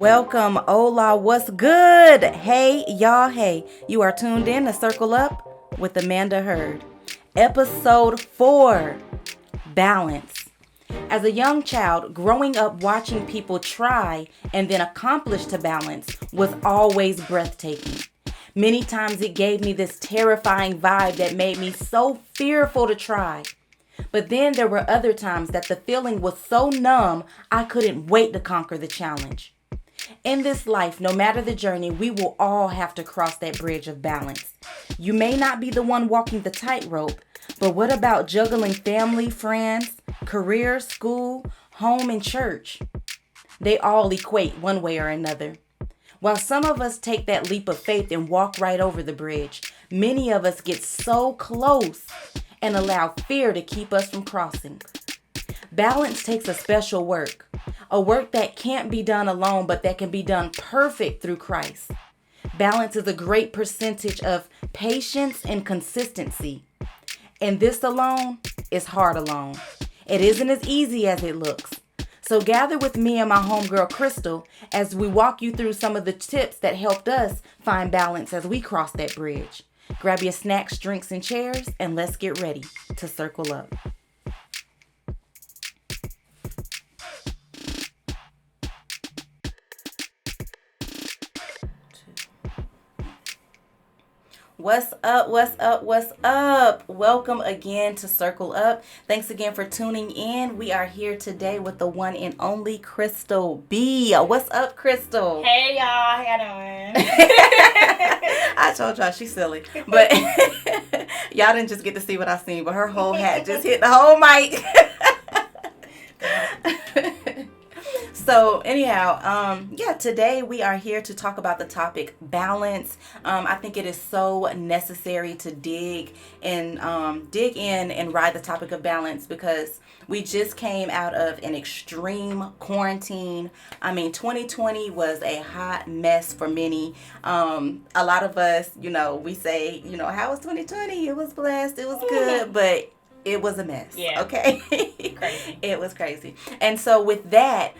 Welcome, hola, what's good? Hey, y'all, hey, you are tuned in to Circle Up with Amanda Hurd. Episode 4, Balance. As a young child, growing up watching people try and then accomplish to balance was always breathtaking. Many times it gave me this terrifying vibe that made me so fearful to try. But then there were other times that the feeling was so numb, I couldn't wait to conquer the challenge. In this life, no matter the journey, we will all have to cross that bridge of balance. You may not be the one walking the tightrope, but what about juggling family, friends, career, school, home, and church? They all equate one way or another. While some of us take that leap of faith and walk right over the bridge, many of us get so close and allow fear to keep us from crossing. Balance takes a special work, a work that can't be done alone, but that can be done perfect through Christ. Balance is a great percentage of patience and consistency. And this alone is hard alone. It isn't as easy as it looks. So gather with me and my homegirl Crystal as we walk you through some of the tips that helped us find balance as we cross that bridge. Grab your snacks, drinks, and chairs, and let's get ready to circle up. What's up? What's up? What's up? Welcome again to Circle Up. Thanks again for tuning in. We are here today with the one and only Crystal B. What's up, Crystal? Hey y'all, how y'all doing? I told y'all she's silly, but y'all didn't just get to see what I seen, but her whole hat just hit the whole mic. So anyhow, today we are here to talk about the topic balance. I think it is so necessary to dig in and ride the topic of balance because we just came out of an extreme quarantine. 2020 was a hot mess for many. A lot of us, we say, how was 2020? It was blessed, it was good, but it was a mess. Yeah. Okay. Crazy. It was crazy. And so with that,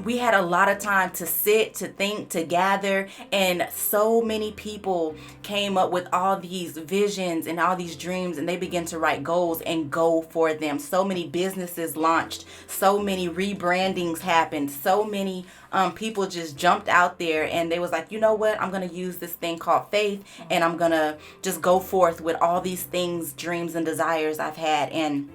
we had a lot of time to sit, to think, to gather, and so many people came up with all these visions and all these dreams, and they began to write goals and go for them. So many businesses launched, so many rebrandings happened, so many people just jumped out there and they was like, you know what, I'm going to use this thing called faith and I'm going to just go forth with all these things, dreams and desires I've had. And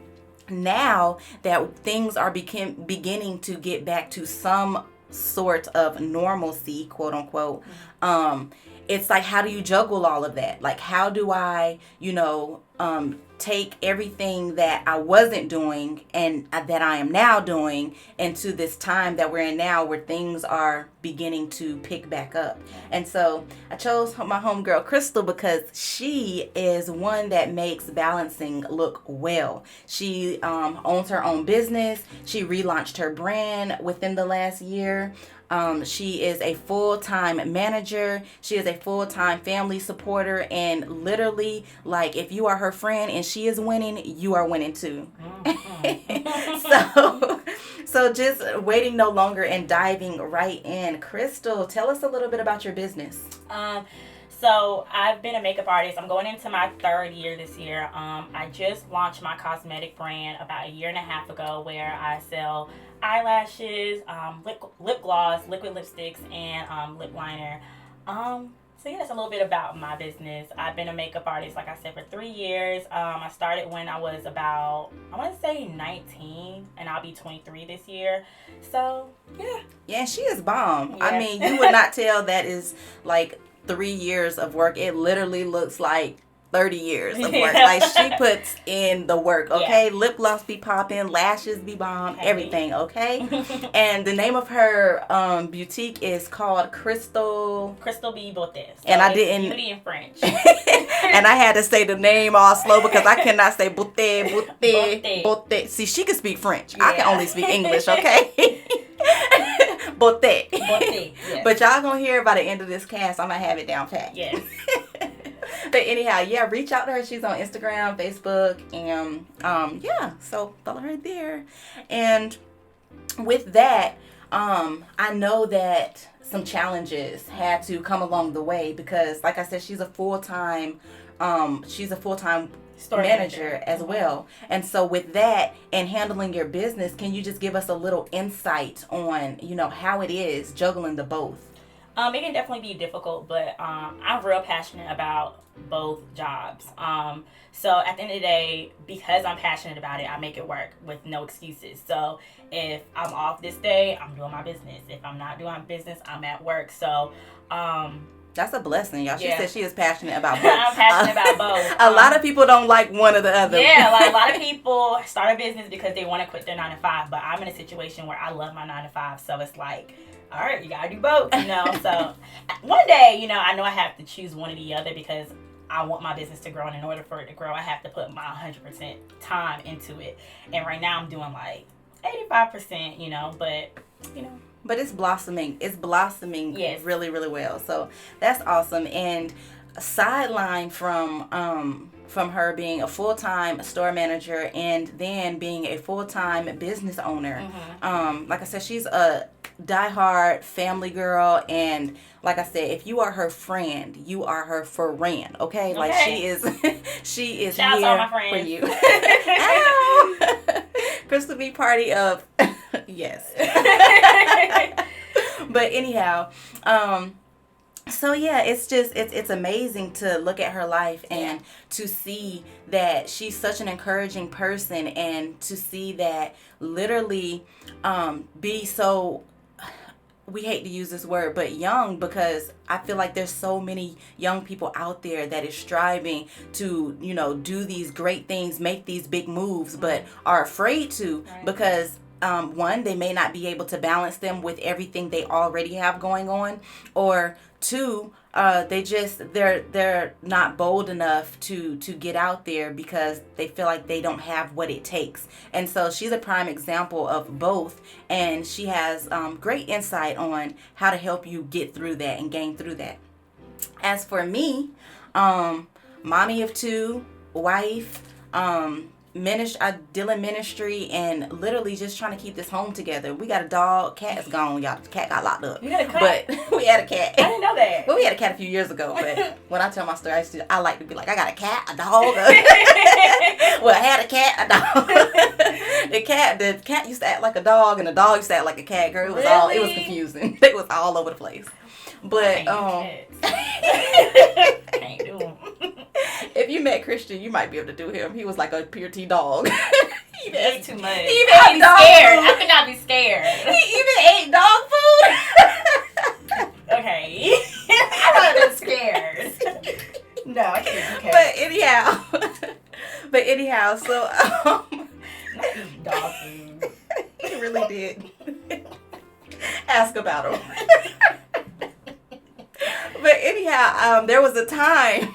now that things are beginning to get back to some sort of normalcy, quote unquote, it's like, how do you juggle all of that? Like, how do I, take everything that I wasn't doing and that I am now doing into this time that we're in now where things are beginning to pick back up. And so I chose my homegirl Crystal because she is one that makes balancing look well. She owns her own business. She relaunched her brand within the last year. She is a full-time manager. She is a full-time family supporter, and literally, like, if you are her friend and she is winning, you are winning too. So just waiting no longer and diving right in. Crystal, tell us a little bit about your business. So I've been a makeup artist. I'm going into my 3rd year this year. I just launched my cosmetic brand about a year and a half ago where I sell eyelashes, lip gloss, liquid lipsticks, and lip liner. So yeah, that's a little bit about my business. I've been a makeup artist, like I said, for 3 years. I started when I was about, I want to say 19, and I'll be 23 this year. So yeah. Yeah, she is bomb. Yeah. You would not tell that is like 3 years of work. It literally looks like 30 years of work. Like, she puts in the work, okay? Yeah. Lip gloss be popping, lashes be bomb, everything, okay? And the name of her boutique is called Crystal B Bottes. So and I didn't beauty in French. And I had to say the name all slow because I cannot say Botte. See, she can speak French. Yeah. I can only speak English, okay? Botte. Yes. But y'all gonna hear by the end of this cast, I'm gonna have it down pat. Yes. But anyhow, yeah, reach out to her. She's on Instagram, Facebook, and so follow her there. And with that, I know that some challenges had to come along the way because, like I said, she's a full-time Store manager as Mhm. well. And so with that and handling your business, can you just give us a little insight on, how it is juggling the both? It can definitely be difficult, but I'm real passionate about both jobs. So at the end of the day, because I'm passionate about it, I make it work with no excuses. So if I'm off this day, I'm doing my business. If I'm not doing my business, I'm at work. So That's a blessing, y'all. She Yeah. said she is passionate about both. I'm passionate about both. A lot of people don't like one or the other. Yeah, like a lot of people start a business because they want to quit their 9 to 5, but I'm in a situation where I love my 9 to 5, so it's like, all right, you gotta do both, So one day, I know I have to choose one or the other because I want my business to grow, and in order for it to grow, I have to put my 100% time into it. And right now, I'm doing like 85%, But it's blossoming. It's blossoming Yes. really, really well. So that's awesome. And sideline from her being a full-time store manager and then being a full-time business owner. Like I said, she's a diehard family girl, and like I said, if you are her friend, you are her friend. Okay, like she is Shout out to here all my for friends. you. Ow! Crystal B party of yes. But anyhow, so yeah, it's amazing to look at her life and to see that she's such an encouraging person, and to see that literally be so, we hate to use this word, but young, because I feel like there's so many young people out there that is striving to, do these great things, make these big moves, but are afraid to because one, they may not be able to balance them with everything they already have going on, or two, they're not bold enough to get out there because they feel like they don't have what it takes. And so she's a prime example of both, and she has great insight on how to help you get through that and gain through that. As for me, mommy of two, wife, dealing ministry, and literally just trying to keep this home together. We got a dog. Cat's gone, y'all. The cat got locked up. You got a cat? But we had a cat. I didn't know that. Well, we had a cat a few years ago, but when I tell my story, I like to be like, I got a cat, a dog. Well, I had a cat, a dog. The cat used to act like a dog, and the dog used to act like a cat. Girl, it was confusing. It was all over the place. But Can't do them. if you met Christian, you might be able to do him. He was like a pure T dog. He ate too much. He even I'd ate be dog scared. food. I think I'd be scared. He even ate dog food. Okay. I would have been scared. No, I can't do cat. But anyhow, so Not eating dog food. he really did. Ask about him. But anyhow, there was a time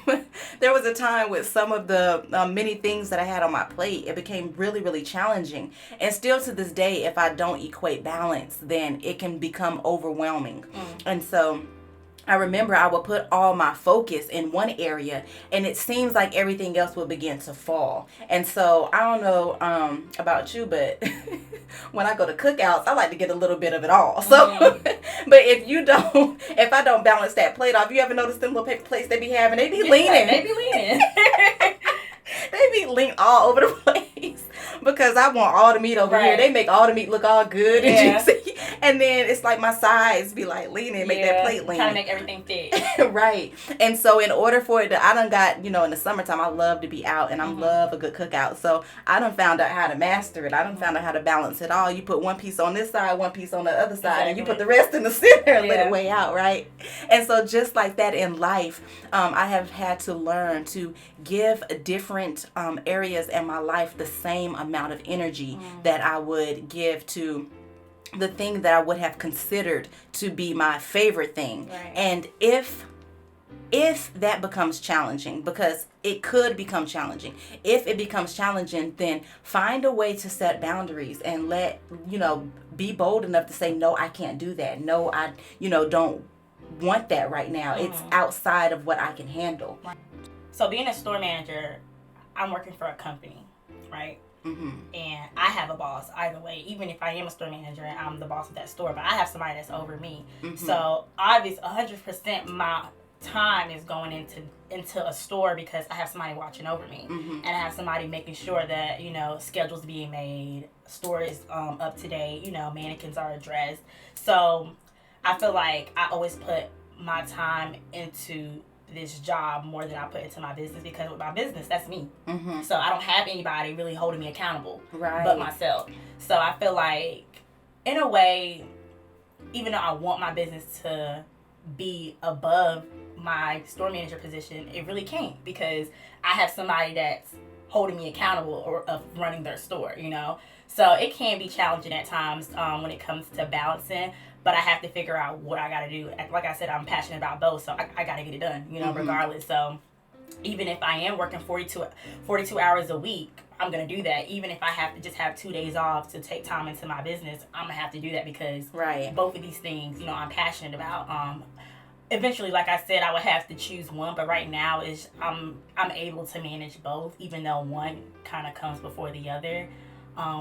with some of the many things that I had on my plate, it became really, really challenging. And still to this day, if I don't equate balance, then it can become overwhelming. And so I remember I would put all my focus in one area, and it seems like everything else would begin to fall. And so I don't know about you, but when I go to cookouts, I like to get a little bit of it all. So, but if I don't balance that plate off, you ever notice them little paper plates they be having? They be leaning. They be leaning all over the place because I want all the meat over here. They make all the meat look all good and juicy. And then it's like my sides be like leaning, make that plate lean. Trying to make everything fit. Right. And so in order for it to, I done got, in the summertime, I love to be out and I love a good cookout. So I done found out how to master it. I done found out how to balance it all. You put one piece on this side, one piece on the other side, and you put the rest in the center and let it weigh out, right? And so just like that in life, I have had to learn to give different areas in my life the same amount of energy that I would give to the thing that I would have considered to be my favorite thing. Right. And if that becomes challenging, because it could become challenging, if it becomes challenging, then find a way to set boundaries and be bold enough to say, no, I can't do that. No, I don't want that right now. It's outside of what I can handle. So being a store manager, I'm working for a company, right? And I have a boss either way, even if I am a store manager and I'm the boss of that store, but I have somebody that's over me. So obviously 100% my time is going into a store because I have somebody watching over me, and I have somebody making sure that, you know, schedules being made, store is up to date, you know, mannequins are addressed. So I feel like I always put my time into this job more than I put into my business, because with my business, that's me. So I don't have anybody really holding me accountable but myself. So I feel like, in a way, even though I want my business to be above my store manager position, it really can't, because I have somebody that's holding me accountable or of running their store, you know. So it can be challenging at times when it comes to balancing, but I have to figure out what I got to do. Like I said, I'm passionate about both, so I got to get it done, you know, regardless. So even if I am working 42 hours a week, I'm going to do that. Even if I have to just have 2 days off to take time into my business, I'm going to have to do that, because both of these things, you know, I'm passionate about. Eventually, like I said, I would have to choose one, but right now is I'm able to manage both, even though one kind of comes before the other.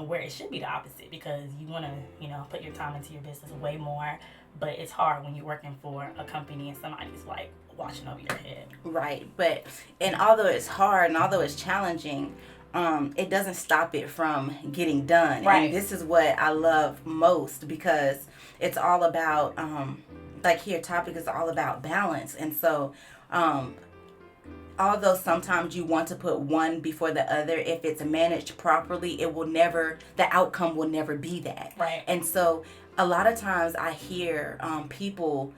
Where it should be the opposite, because you want to, you know, put your time into your business way more, but it's hard when you're working for a company and somebody's like watching over your head. Right, but and although it's hard and although it's challenging, it doesn't stop it from getting done. Right. And this is what I love most, because it's all about, like here, topic is all about balance. And so, although sometimes you want to put one before the other, if it's managed properly, the outcome will never be that. Right. And so a lot of times I hear people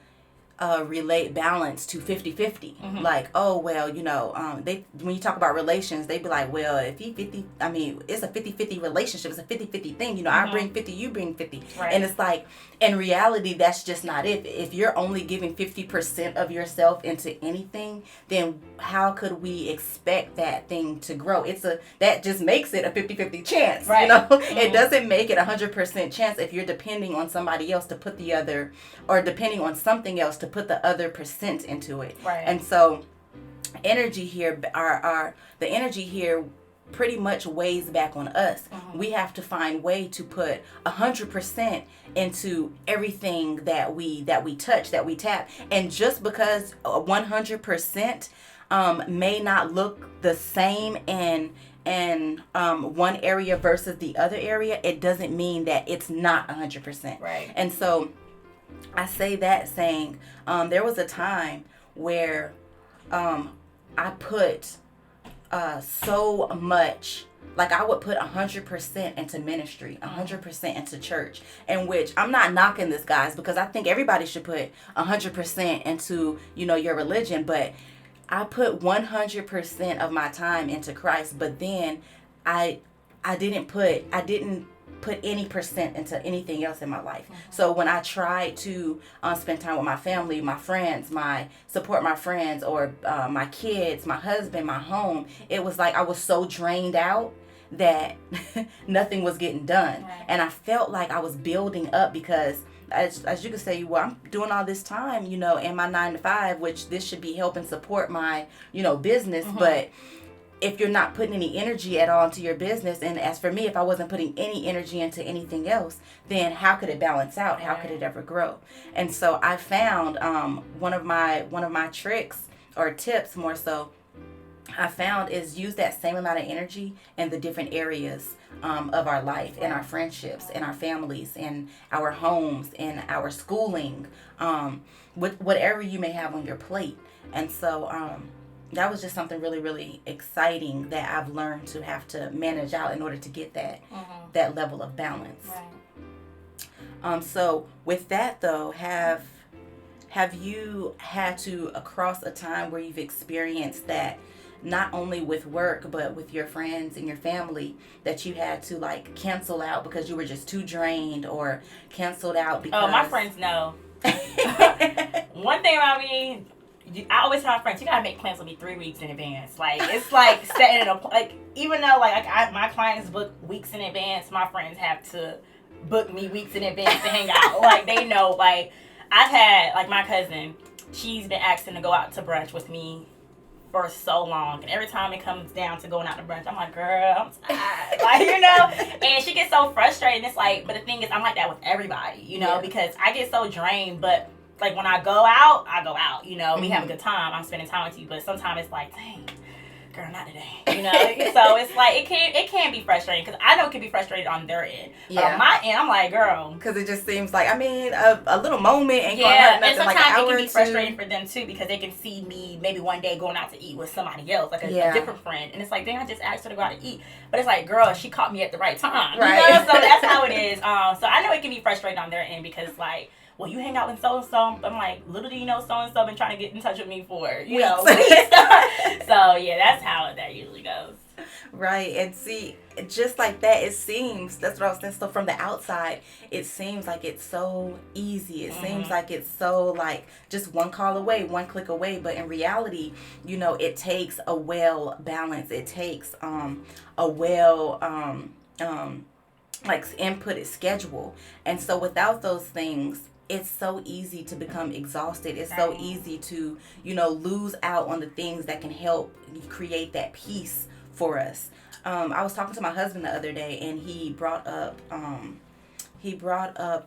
relate balance to 50-50. Like, oh, well, you know, when you talk about relations, they be like, well, if he 50, I mean, it's a 50-50 relationship. It's a 50-50 thing. You know, I bring 50, you bring 50. Right. And it's like, in reality, that's just not it. If you're only giving 50% of yourself into anything, then how could we expect that thing to grow? That just makes it a 50-50 chance. Right. You know, it doesn't make it 100% chance if you're depending on somebody else to put the other, or depending on something else to put the other percent into it. Right. And so the energy here pretty much weighs back on us. We have to find way to put 100% into everything that we touch, that we tap. And just because 100% may not look the same in one area versus the other area, it doesn't mean that it's not 100%. Right. And so I say that saying, there was a time where I put so much, like I would put 100% into ministry, 100% into church, in which I'm not knocking this, guys, because I think everybody should put 100% into, you know, your religion, but I put 100% of my time into Christ, but then I didn't put any percent into anything else in my life. So when I tried to spend time with my family, my friends, support my friends, or my kids, my husband, my home, it was like I was so drained out that nothing was getting done. Right. And I felt like I was building up, because as you could say, well, I'm doing all this time, you know, in my 9-to-5, which this should be helping support my, you know, business. But if you're not putting any energy at all into your business, and as for me, if I wasn't putting any energy into anything else, then how could it balance out? How could it ever grow? And so I found one of my tricks, or tips more so, I found, is use that same amount of energy in the different areas of our life, in our friendships, in our families, in our homes, in our schooling, with whatever you may have on your plate. And so that was just something really, really exciting that I've learned to have to manage out in order to get that level of balance. Right. So with that though, have you had to cross a time where you've experienced that, not only with work but with your friends and your family, that you had to like cancel out because you were just too drained, or canceled out because... Oh, my friends know. One thing about me, I always tell my friends, you gotta make plans with me 3 weeks in advance. Like, it's like setting a, like, even though like my clients book weeks in advance, my friends have to book me weeks in advance to hang out. Like, they know. Like, I've had, like, my cousin, she's been asking to go out to brunch with me for so long, and every time it comes down to going out to brunch, I'm like, girl, I'm tired. Like, you know, and she gets so frustrated. And it's like, but the thing is, I'm like that with everybody, you know, because I get so drained. But like when I go out, you know, we have a good time. I'm spending time with you, but sometimes it's like, dang, girl, not today, you know. So it's like it can be frustrating, because I know it can be frustrated on their end, but on my end, I'm like, girl, because it just seems like, I mean, a little moment ain't gonna hurt nothing. And sometimes like an hour it can be or frustrating for them too, because they can see me maybe one day going out to eat with somebody else, like a different friend, and it's like, dang, I just asked her to go out to eat, but it's like, girl, she caught me at the right time, right? You know? So that's how it is. So I know it can be frustrating on their end, because like, well, you hang out with so-and-so. I'm like, little do you know, so-and-so been trying to get in touch with me for, you know, weeks. So, yeah, that's how that usually goes. Right. And see, just like that, it seems, that's what I was saying, so from the outside, it seems like it's so easy. It seems like it's so, like, just one call away, one click away. But in reality, you know, it takes a well balance. It takes a well, like, inputted schedule. And so without those things, it's so easy to become exhausted. It's so easy to, you know, lose out on the things that can help create that peace for us. I was talking to my husband the other day, and he brought up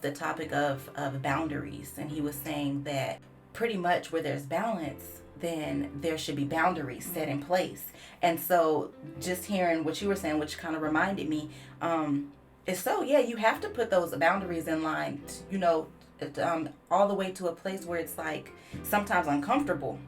the topic of boundaries, and he was saying that pretty much where there's balance, then there should be boundaries set in place. And so just hearing what you were saying, which kind of reminded me, is so, yeah, you have to put those boundaries in line, you know, all the way to a place where it's like sometimes uncomfortable.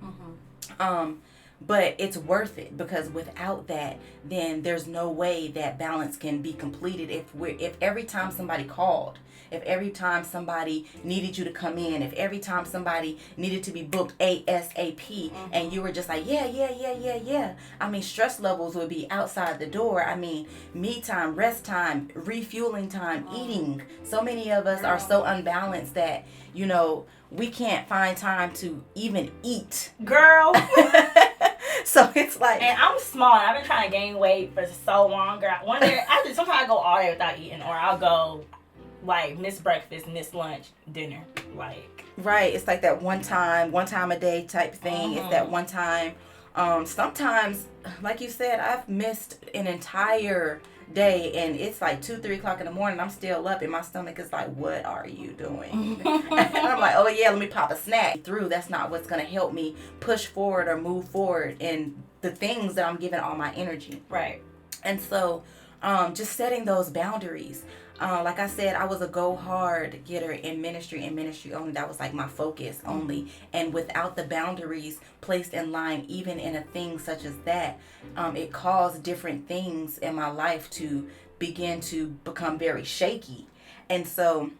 But it's worth it, because without that, then there's no way that balance can be completed. If every time somebody called, if every time somebody needed you to come in, if every time somebody needed to be booked ASAP, and you were just like, yeah. I mean, stress levels would be outside the door. I mean, me time, rest time, refueling time, eating. So many of us are so unbalanced that, you know, we can't find time to even eat. Girl. So it's like, and I'm small, and I've been trying to gain weight for so long, girl. One day, sometimes I go all day without eating, or I'll go like miss breakfast, miss lunch, dinner, like. Right, it's like that one time a day type thing. It's that one time. Sometimes, like you said, I've missed an entire day, and it's like 2-3 o'clock in the morning. I'm still up, and my stomach is like, what are you doing? And I'm like, oh yeah, let me pop a snack through. That's not what's going to help me push forward or move forward in the things that I'm giving all my energy. Right. And so just setting those boundaries. Like I said, I was a go hard getter in ministry only. That was like my focus only. And without the boundaries placed in line, even in a thing such as that, it caused different things in my life to begin to become very shaky. And so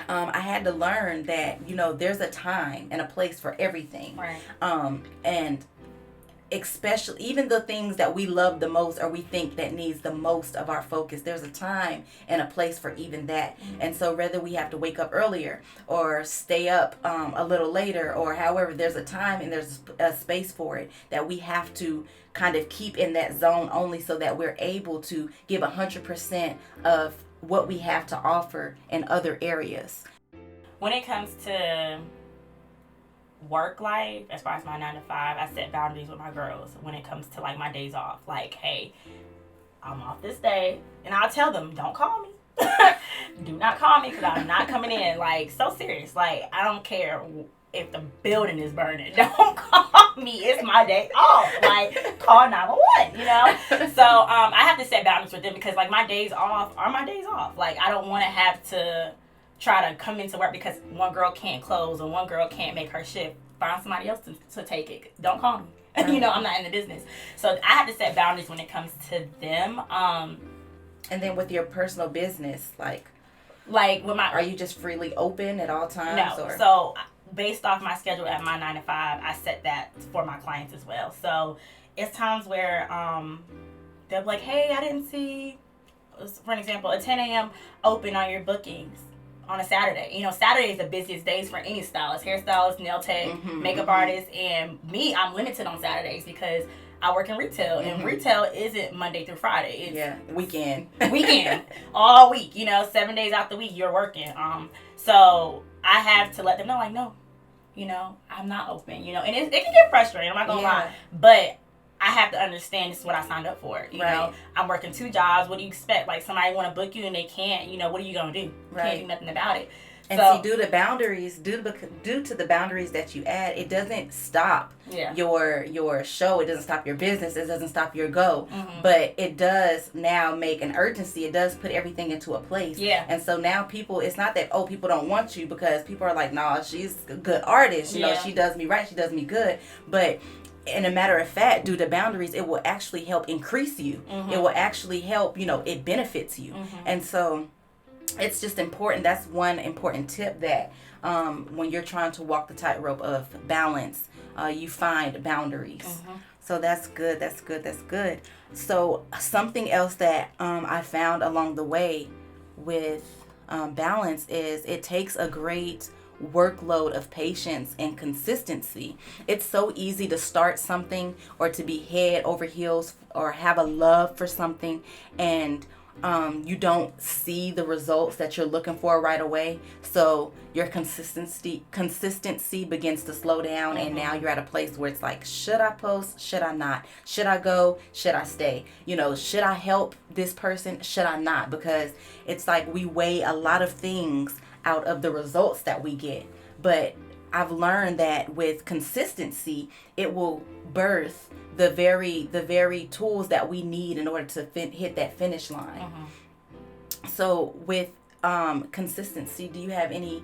I had to learn that, you know, there's a time and a place for everything. Right. And especially even the things that we love the most, or we think that needs the most of our focus, there's a time and a place for even that. And so whether we have to wake up earlier or stay up a little later, or however, there's a time and there's a space for it that we have to kind of keep in that zone only, so that we're able to give 100% of what we have to offer in other areas. When it comes to work life, as far as my 9 to 5, I set boundaries with my girls when it comes to like my days off. Like, hey, I'm off this day, and I'll tell them, don't call me. Do not call me, because I'm not coming in. Like, so serious. Like, I don't care if the building is burning. Don't call me. It's my day off. Like, call 911, you know? So I have to set boundaries with them, because like my days off are my days off. Like, I don't want to have to try to come into work because one girl can't close or one girl can't make her shift. Find somebody else to take it. Don't call me. Right. You know, I'm not in the business. So I have to set boundaries when it comes to them. And then with your personal business, like with my, are you just freely open at all times? No. Or? So based off my schedule at my 9 to 5, I set that for my clients as well. So it's times where they'll be like, hey, I didn't see, for an example, a 10 a.m. open on your bookings on a Saturday. You know, Saturday is the busiest days for any stylist, hairstylist, nail tech, makeup artist, and me, I'm limited on Saturdays because I work in retail, and retail isn't Monday through Friday. It's weekend, all week. You know, 7 days out the week you're working. So I have to let them know, like, no, I'm not open, and it can get frustrating. I'm not going to lie. But I have to understand this is what I signed up for. You know, I'm working 2 jobs. What do you expect? Like, somebody want to book you and they can't, what are you going to do? You can't do nothing about it. And so, due to the boundaries that you add, it doesn't stop your show. It doesn't stop your business. It doesn't stop your go. But it does now make an urgency. It does put everything into a place. Yeah. And so now people, it's not that, people don't want you, because people are like, nah, she's a good artist. You know, she does me right. She does me good. But in a matter of fact, due to boundaries, it will actually help increase you. It will actually help, it benefits you. And so it's just important. That's one important tip, that when you're trying to walk the tightrope of balance, you find boundaries. So that's good. That's good. That's good. So something else that I found along the way with balance is it takes a great workload of patience and consistency. It's so easy to start something or to be head over heels or have a love for something, and you don't see the results that you're looking for right away. So your consistency begins to slow down, and now you're at a place where it's like, should I post? Should I not? Should I go? Should I stay? Should I help this person? Should I not? Because it's like we weigh a lot of things out of the results that we get. But I've learned that with consistency, it will birth the very tools that we need in order to hit that finish line. So with consistency, do you have any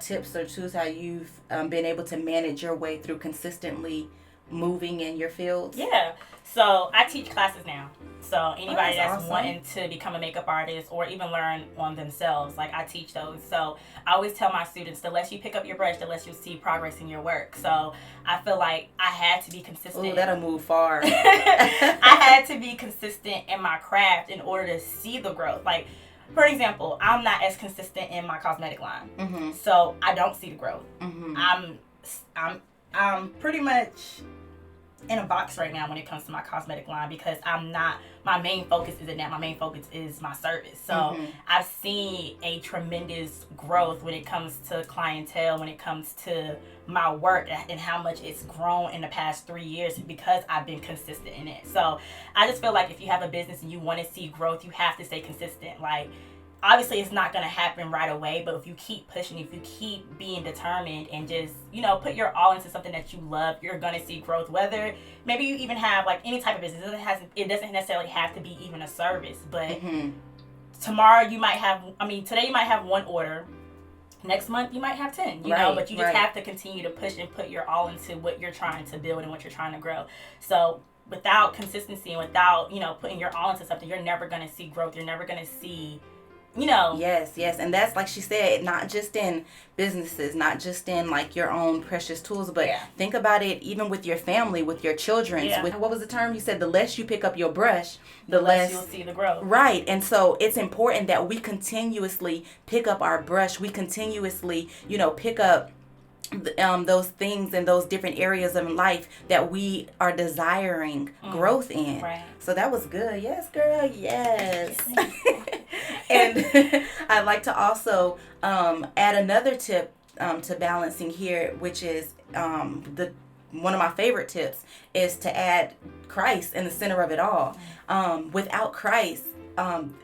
tips or tools how you've been able to manage your way through consistently moving in your fields? Yeah. So I teach classes now. So anybody that's awesome. wanting to become a makeup artist or even learn on themselves, like, I teach those. So I always tell my students, the less you pick up your brush, the less you'll see progress in your work. So I feel like I had to be consistent. Ooh, that'll move far. I had to be consistent in my craft in order to see the growth. Like, for example, I'm not as consistent in my cosmetic line. So I don't see the growth. I'm pretty much in a box right now when it comes to my cosmetic line, because my main focus isn't that. My main focus is my service. So I've seen a tremendous growth when it comes to clientele, when it comes to my work, and how much it's grown in the past 3 years because I've been consistent in it. So I just feel like if you have a business and you want to see growth, you have to stay consistent. Like, obviously it's not going to happen right away, but if you keep pushing, if you keep being determined and just, put your all into something that you love, you're going to see growth. Whether maybe you even have like any type of business, it doesn't necessarily have to be even a service, but tomorrow today you might have 1 order. Next month you might have 10, but you just have to continue to push and put your all into what you're trying to build and what you're trying to grow. So without consistency and without, putting your all into something, you're never going to see growth. You're never going to see Yes. And that's, like she said, not just in businesses, not just in like your own precious tools, but think about it even with your family, with your children. With, what was the term you said? The less you pick up your brush, the less you'll see the growth. Right. And so it's important that we continuously pick up our brush. We continuously, pick up those things in those different areas of life that we are desiring growth in. Right. So that was good. Yes, girl. Yes. And I'd like to also add another tip to balancing here, which is one of my favorite tips is to add Christ in the center of it all. Without Christ,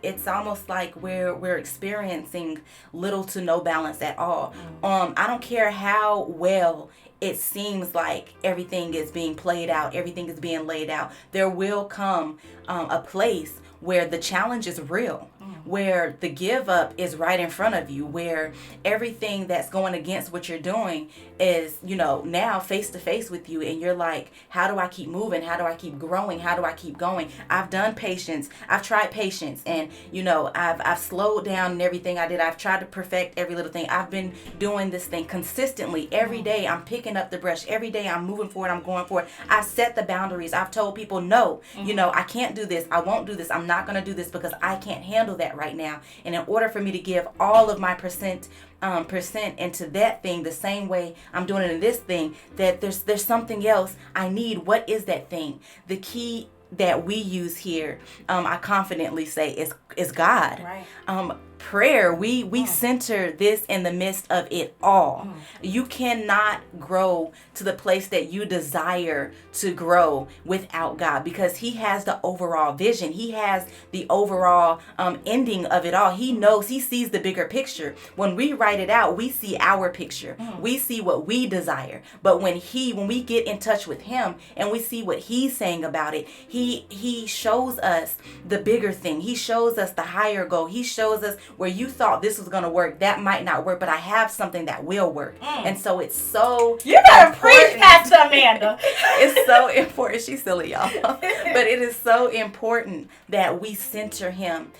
it's almost like we're experiencing little to no balance at all. I don't care how well it seems like everything is being played out, everything is being laid out. There will come a place where the challenge is real, where the give up is right in front of you, where everything that's going against what you're doing is, now face to face with you, and you're like, how do I keep moving? How do I keep growing? How do I keep going? I've done patience. I've tried patience, and I've slowed down in everything I did. I've tried to perfect every little thing. I've been doing this thing consistently every day. I'm picking up the brush every day. I'm moving forward. I'm going forward. I've set the boundaries. I've told people, no, I can't do this. I won't do this. I'm not going to do this because I can't handle that right now. And in order for me to give all of my percent into that thing the same way I'm doing it in this thing, that there's something else I need. What is that thing? The key that we use here, I confidently say, is God. Right. prayer. We center this in the midst of it all. You cannot grow to the place that you desire to grow without God, because he has the overall vision. He has the overall ending of it all. He knows, he sees the bigger picture. When we write it out, we see our picture. We see what we desire. But when we get in touch with him and we see what he's saying about it, he shows us the bigger thing. He shows us the higher goal. He shows us where you thought this was going to work, that might not work, but I have something that will work. And so it's so you better preach, Pastor Amanda. It's so important. She's silly, y'all. But it is so important that we center him.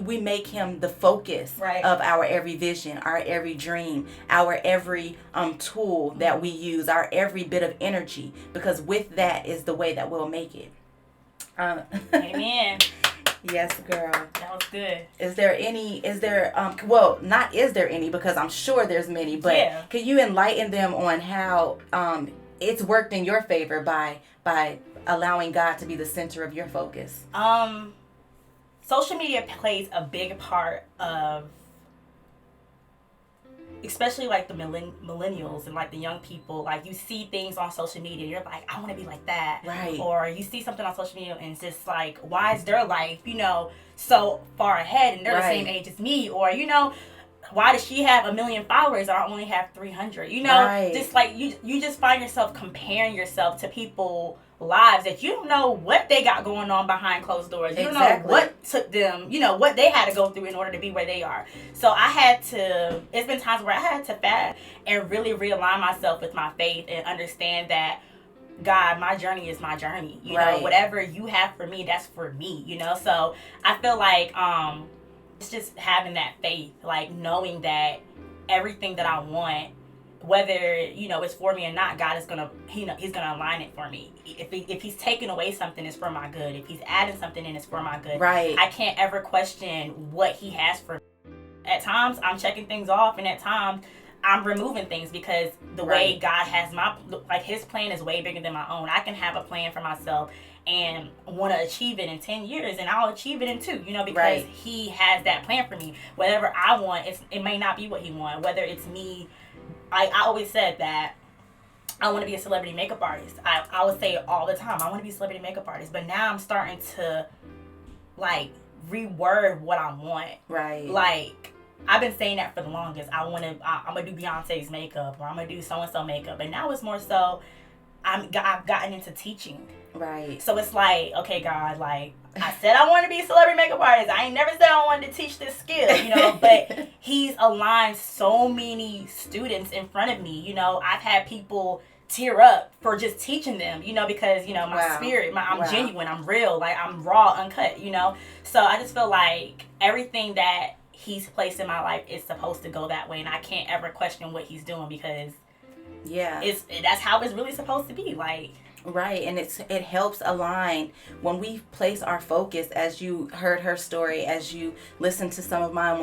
We make him the focus of our every vision, our every dream, our every tool that we use, our every bit of energy, because with that is the way that we'll make it. Amen. Yes, girl. That was good. Not is there any, because I'm sure there's many, but can you enlighten them on how it's worked in your favor by allowing God to be the center of your focus? Social media plays a big part of, especially like the millennials and like the young people. Like, you see things on social media, you're like, I want to be like that. Right. Or you see something on social media and it's just like, why is their life, so far ahead and they're the same age as me? Or, why does she have 1 million followers and I only have 300? Just like you just find yourself comparing yourself to people lives that you don't know what they got going on behind closed doors. You don't know what took them, what they had to go through in order to be where they are. So it's been times where I had to fast and really realign myself with my faith and understand that, God, my journey is my journey. Whatever you have for me, that's for me, So I feel like it's just having that faith, like knowing that everything that I want, whether it's for me or not, God is gonna he's gonna align it for me. If he's taking away something, it's for my good. If he's adding something in, it's for my good. Right. I can't ever question what he has for me. At times I'm checking things off, and at times I'm removing things, because the way God has his plan is way bigger than my own. I can have a plan for myself and want to achieve it in 10 years, and I'll achieve it in 2, because he has that plan for me. Whatever I want, it may not be what he wants. Whether it's me, I always said that I want to be a celebrity makeup artist. I would say it all the time. I want to be a celebrity makeup artist. But now I'm starting to, reword what I want. Right. I've been saying that for the longest. I'm going to do Beyonce's makeup, or I'm going to do so-and-so makeup. And now it's more so, I've gotten into teaching. Right. So it's like, okay, God, I said I want to be a celebrity makeup artist. I ain't never said I wanted to teach this skill, but he's aligned so many students in front of me. I've had people tear up for just teaching them, because, my spirit, I'm genuine, I'm real, I'm raw, uncut, So I just feel like everything that he's placed in my life is supposed to go that way, and I can't ever question what he's doing, because that's how it's really supposed to be. Right, and it helps align when we place our focus, as you heard her story, as you listen to some of mine,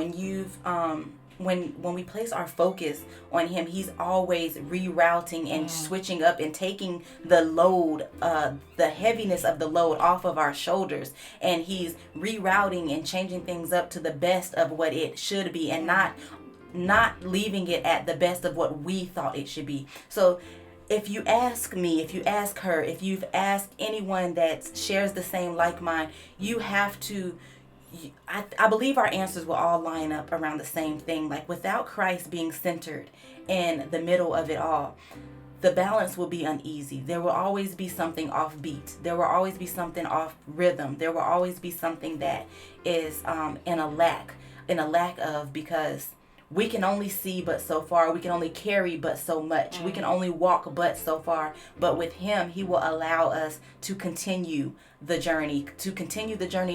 when we place our focus on him, he's always rerouting and switching up and taking the load, the heaviness of the load off of our shoulders, and he's rerouting and changing things up to the best of what it should be, and not leaving it at the best of what we thought it should be. So if you ask me, if you ask her, if you've asked anyone that shares the same like mine, you have to, I believe our answers will all line up around the same thing. Without Christ being centered in the middle of it all, the balance will be uneasy. There will always be something off beat. There will always be something off rhythm. There will always be something that is in a lack of, because we can only see but so far. We can only carry but so much. We can only walk but so far. But with him, he will allow us to continue the journey.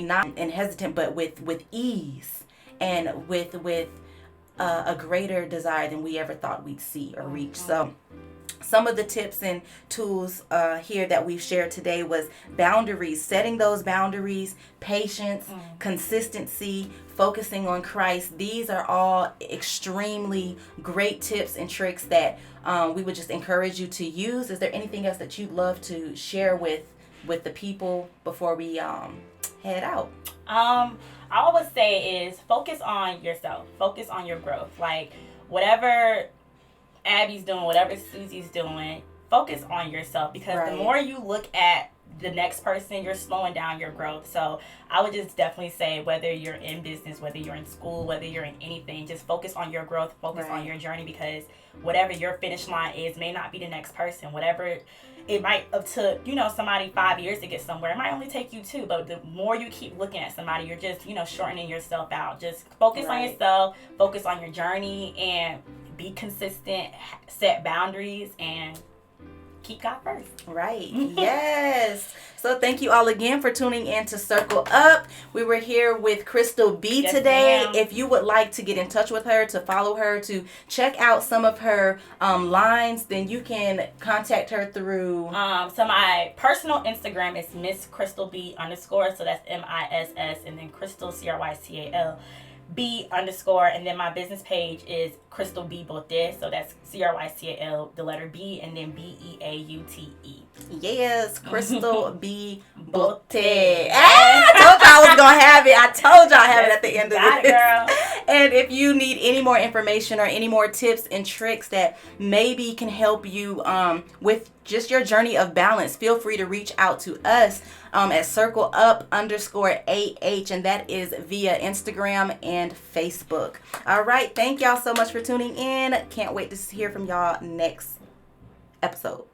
Not in hesitant, but with ease, and with a greater desire than we ever thought we'd see or reach. So some of the tips and tools here that we've shared today was boundaries, setting those boundaries, patience, consistency, focusing on Christ. These are all extremely great tips and tricks that we would just encourage you to use. Is there anything else that you'd love to share with the people before we head out. I always say is focus on yourself. Focus on your growth. Like, whatever Abby's doing, whatever Susie's doing, focus on yourself, because the more you look at the next person, you're slowing down your growth. So I would just definitely say, whether you're in business, whether you're in school, whether you're in anything, just focus on your growth, focus on your journey, because whatever your finish line is may not be the next person. Whatever it might have took, somebody 5 years to get somewhere, it might only take you 2. But the more you keep looking at somebody, you're just, shortening yourself out. Just focus on yourself, focus on your journey, and be consistent, set boundaries, and keep God first. Right. Yes. So thank you all again for tuning in to Circle Up. We were here with Crystal B today. Ma'am. If you would like to get in touch with her, to follow her, to check out some of her lines, then you can contact her through... So my personal Instagram is Miss Crystal B _. So that's MISS, and then Crystal, CRYCAL. B _, and then my business page is Crystal B Bote, so that's CRYCAL, the letter B, and then BEAUTE. Yes, Crystal B Bote. I told y'all I was gonna have it. I told y'all I have it at the end of this. Girl. And if you need any more information or any more tips and tricks that maybe can help you with just your journey of balance, feel free to reach out to us at Circle Up _AH, and that is via Instagram and Facebook. All right, thank y'all so much for tuning in. Can't wait to hear from y'all next episode.